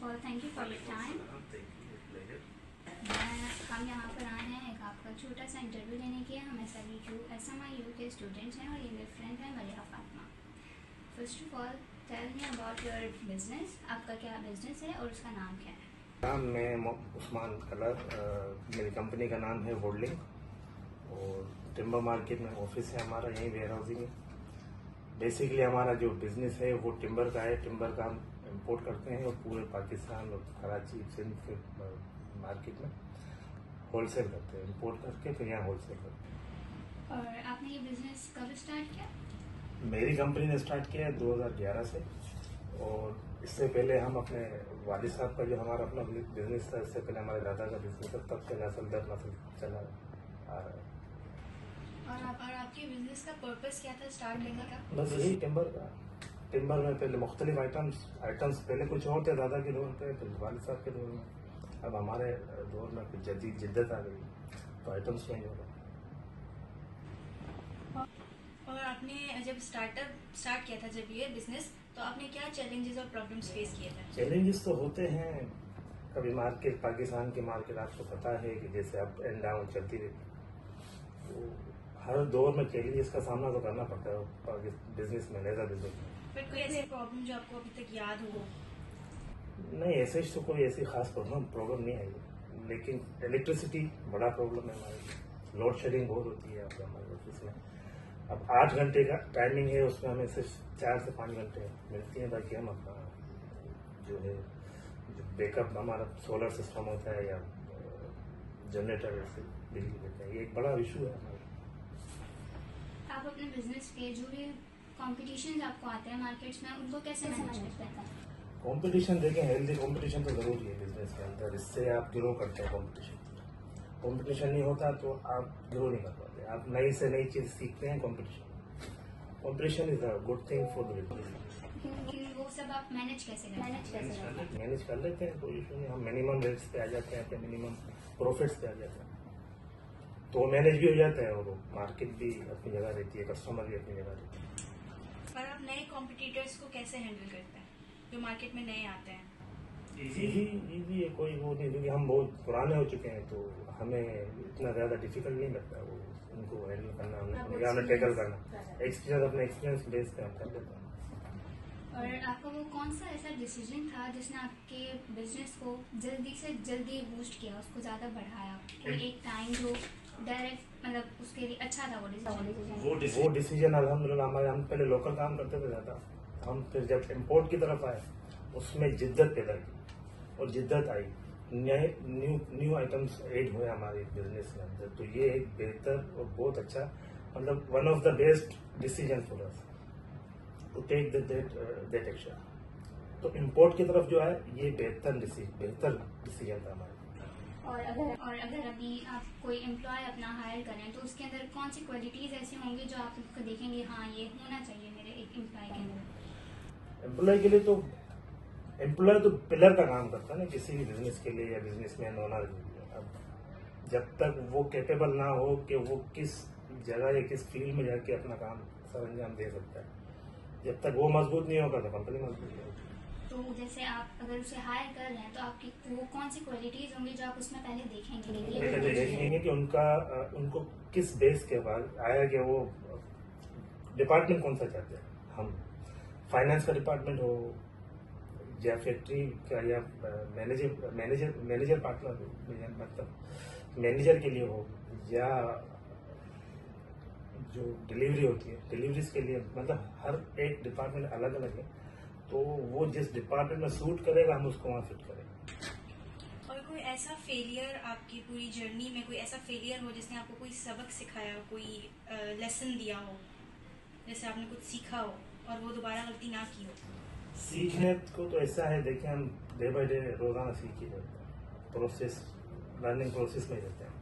Of all thank you for your time. हम यहाँ पर आए हैं एक आपका छोटा सा इंटरव्यू लेने के। हम SMIU के स्टूडेंट्स हैं और ये मेरे फ्रेंड है Maria Fatima. First of all tell me about your business. आपका क्या बिजनेस है और उसका नाम क्या है? नाम मैं उस्मान कलर, मेरी कंपनी का नाम है होल्डिंग और टिम्बर मार्केट में ऑफिस है हमारा, यहीं वेयर हाउसिंग है। बेसिकली हमारा जो बिजनेस है वो टिम्बर का है। टिम्बर का हम इंपोर्ट करते हैं और पूरे पाकिस्तान और कराची सिंध के मार्केट में होलसेल करते हैं, इंपोर्ट करके फिर यहाँ होलसेल करते हैं। और आपने ये बिजनेस कब स्टार्ट किया? मेरी कंपनी ने स्टार्ट किया है 2011 से, और इससे पहले हम अपने वालिद साहब का जो हमारा अपना बिजनेस था, इससे पहले हमारे दादा का बिजनेस था, तब से नस्ल दर नस्ल चला आ रहा है। और आपके बिजनेस का पर्पस क्या था स्टार्ट करने का? बस यही टिम्बर का। टिम्बर में पहले मुख्तलिफ आइटम्स पहले कुछ और थे दादा के दौर पे, फिर वालिद साहब के दौर में, अब हमारे दौर में कुछ जदीद जिद्दत आ गई तो आइटम्स चेंज हो गए। और आपने जब स्टार्ट किया था जब ये बिजनेस, तो आपने क्या चैलेंजेस और प्रॉब्लम्स फेस किए थे? चैलेंजेस तो होते हैं, कभी मार्केट, पाकिस्तान की मार्केट आपको पता है कि जैसे अप एंड डाउन चलती रहती है, तो हर दौर में चैलेंजेस का सामना तो करना पड़ता है बिजनेस में, एज अ बिजनेस में। बट कोई ऐसी प्रॉब्लम जो आपको अभी तक याद हो? नहीं, ऐसे तो कोई ऐसी खास प्रॉब्लम नहीं आई, लेकिन इलेक्ट्रिसिटी बड़ा प्रॉब्लम है हमारे। लोड शेडिंग बहुत होती है हमारे ऑफिस में। अब 8 घंटे का टाइमिंग है, उसमें हमें सिर्फ 4 से 5 घंटे मिलती हैं, बाकी हम अपना जो है जो बैकअप हमारा सोलर सिस्टम होता है या जनरेटर से बिजली देते हैं। ये एक बड़ा इशू है हमारा। आप अपने बिजनेस के जो भी कॉम्पिटिशन आपको आते हैं मार्केट्स में, उनको कैसे मैनेज करते हैं? कंपटीशन देखें, हेल्दी कंपटीशन तो जरूरी है बिजनेस के अंदर, इससे आप ग्रो करते हैं। कंपटीशन नहीं होता तो आप ग्रो नहीं कर पाते। आप नई से नई चीज सीखते हैं। Competition is a good thing for the business. वो सब आप मैनेज कैसे मैनेज कर लेते हैं, कोई इशू नहीं। हम मिनिमम रेट्स पे आ जाते हैं, मिनिमम प्रॉफिट्स पे आ जाते हैं, तो मैनेज भी हो जाता है और मार्केट भी अपनी जगह रहती है, कस्टमर भी अपनी जगह रहती है। और आप नए कॉम्पिटिटर्स को कैसे हैंडल करते हैं जो मार्केट में नए आते हैं? इजी है, कोई वो नहीं, क्योंकि हम बहुत पुराने हो चुके हैं तो हमें इतना ज्यादा डिफिकल्ट नहीं लगता वो उनको हैंडल करना, हमें टैकल करना। एक्सपीरियंस, अपने एक्सपीरियंस बेस पे हम कर लेते हैं। और आपका वो कौन सा ऐसा डिसीजन था जिसने आपके बिजनेस को जल्दी से जल्दी बूस्ट किया, उसको ज्यादा बढ़ाया? कोई एक टाइम जो डायरेक्ट मतलब उसके लिए अच्छा था वो डिसीजन अल्हम्दुलिल्लाह हम पहले लोकल काम करते थे ज्यादा, हम फिर जब इम्पोर्ट की तरफ आए उसमें जिद्दत पैदा की और जिद्दत आई, न्यू आइटम्स ऐड हुए हमारे बिजनेस के अंदर, तो ये एक बेहतर और बहुत अच्छा, मतलब one of the best decision for us to take that action. तो इम्पोर्ट की तरफ जो है ये बेहतर डिसीजन था हमारा। और अगर अभी आप कोई एम्प्लॉय अपना हायर करें तो उसके अंदर कौन सी क्वालिटीज ऐसी होंगी जो आप उसको देखेंगे, हाँ ये होना चाहिए मेरे एक एम्प्लॉय के अंदर? एम्प्लॉय के लिए तो एम्प्लॉय तो पिलर का काम करता है ना किसी भी बिजनेस के लिए या बिजनेसमैन ओनर के लिए। अब जब तक वो कैपेबल ना हो कि वो किस जगह या किस फील्ड में जाके अपना काम सर अंजाम दे सकता है, जब तक वो मजबूत नहीं होगा तो कंपनी मजबूत नहीं होगी। तो जैसे आप अगर उसे हायर कर रहे हैं तो आपकी वो कौन सी क्वालिटीज होंगी जो आप उसमें पहले देखेंगे कि उनको किस बेस के बाद आया कि वो डिपार्टमेंट कौन सा चाहते हैं। हम फाइनेंस का डिपार्टमेंट हो या फैक्ट्री का या मैनेजर पार्टनर हो, मतलब मैनेजर के लिए हो, या जो डिलीवरी होती है डिलीवरीज के लिए, मतलब हर एक डिपार्टमेंट अलग अलग है, तो वो जिस डिपार्टमेंट में सूट करेगा हम उसको वहाँ फिट करेंगे। और कोई ऐसा फेलियर आपकी पूरी जर्नी में, कोई ऐसा फेलियर हो जिसने आपको कोई सबक सिखाया हो, कोई लेसन दिया हो, जैसे आपने कुछ सीखा हो और वो दोबारा गलती ना की हो? सीखने को तो ऐसा है, देखिए हम डे बाय डे रोजाना सीख ही रहते हैं, लर्निंग प्रोसेस में रहते हैं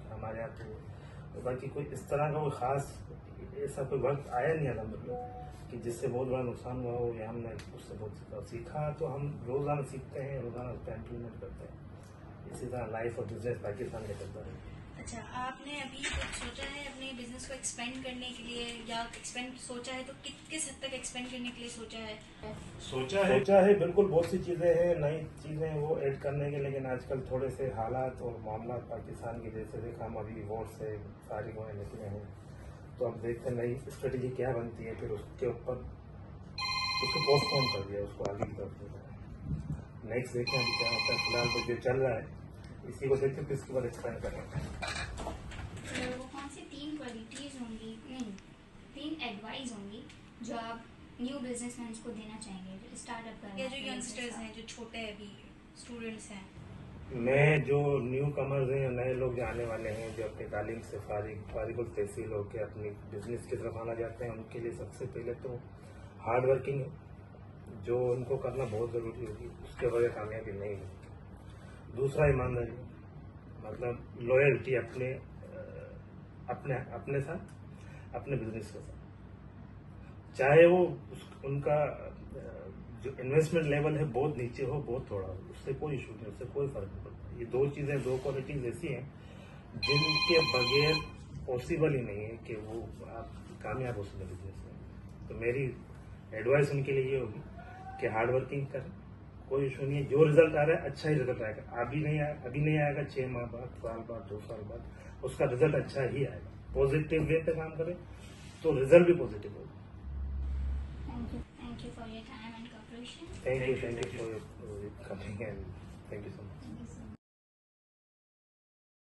हमारे यहाँ। तो बाकी कोई इस तरह का कोई खास ऐसा कोई वक्त आया नहीं अलहमदुलिल्लाह कि जिससे बहुत बड़ा नुकसान हुआ हो या हमने उससे बहुत सीखा। तो हम रोजाना सीखते हैं, रोजाना उस पर इम्प्लीमेंट करते हैं। इसी तरह लाइफ और बिजनेस पाकिस्तान में चलता है। अच्छा, आपने अभी कुछ सोचा है अपने बिजनेस को एक्सपेंड करने के लिए, या एक्सपेंड सोचा है तो किस हद तक एक्सपेंड करने के लिए सोचा है? सोचा है बिल्कुल, बहुत सी चीजें हैं, नई चीजें वो ऐड करने के, लेकिन आजकल थोड़े से हालात और मामला पाकिस्तान की वजह से देखा, हम अभी वोट से सारी वो निकले हैं, तो अब देखते हैं नई स्ट्रेटेजी क्या बनती है, फिर उसके ऊपर उसको पोस्टपोन कर दिया, उसको आगे की तरफ नेक्स्ट देखें अभी क्या होता है। फिलहाल तो जो चल रहा है इसी को देखते हैं, किसके बाद एक्सपेंड करेंगे। तो वो कौन सी 3 क्वालिटीज़ होंगी, नहीं 3 एडवाइस होंगी जो आप न्यू बिजनेसमैन को देना चाहेंगे जो स्टार्टअप कर रहे या हैं जो अपने यंगस्टर्स business हैं, जो छोटे अभी स्टूडेंट्स हैं? मैं जो न्यू कमर्स हैं, नए लोग जो आने वाले हैं, जो अपनी तालीम से फारिगुल तहसील होकर अपनी बिजनेस की तरफ आना चाहते हैं, उनके लिए सबसे पहले तो हार्ड वर्किंग है, जो उनको करना बहुत ज़रूरी होगी, उसके बगैर कामयाबी नहीं मिलती। दूसरा ईमानदारी, मतलब लॉयल्टी अपने अपने साथ, अपने बिजनेस के साथ, चाहे वो उनका जो इन्वेस्टमेंट लेवल है बहुत नीचे हो, बहुत थोड़ा हो, उससे कोई इशू नहीं, उससे कोई फर्क नहीं पड़ता। ये दो चीज़ें, दो क्वालिटीज ऐसी हैं जिनके बगैर पॉसिबल ही नहीं है कि वो आप कामयाब हो सकें बिजनेस में। तो मेरी एडवाइस उनके लिए ये होगी कि हार्ड वर्किंग करें, कोई इशू नहीं है, जो रिजल्ट आ रहा है अच्छा ही रिजल्ट आएगा। अभी नहीं आएगा 6 माह बाद, साल बाद, 2 साल बाद, उसका रिजल्ट अच्छा ही आएगा। पॉजिटिव वे पे काम करें तो रिजल्ट भी पॉजिटिव होगा। Thank you for your time and cooperation. Thank you for your coming, and thank you so much. Thank you so much.